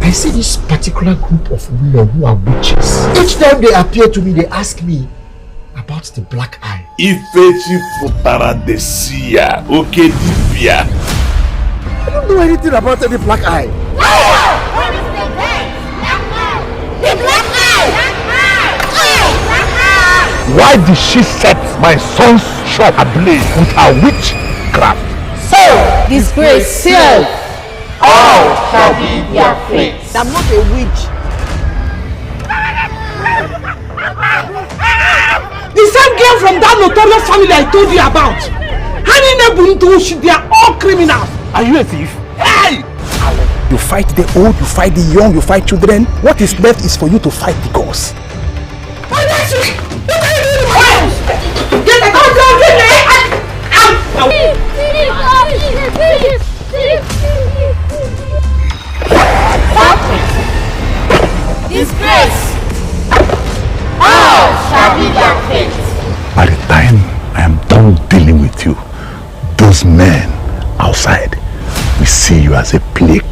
I see this particular group of women who are witches. Each time they appear to me, they ask me about the black eye. Ifechi putara desia, okay dibia. I don't know anything about any black eye. What is the black eye? The black eye! Black eye! Why did she set my son's shop ablaze with her witchcraft? So, disgrace, seal. All shall be their fate. I'm not a witch. The same girl from that notorious family I told you about. They are all criminals. Are you a thief? Hey! You fight the old, you fight the young, you fight children. What is left is for you to fight the gods. Disgrace! All shall be their fate. By the time I am done dealing with you, those men outside will see you as a plague.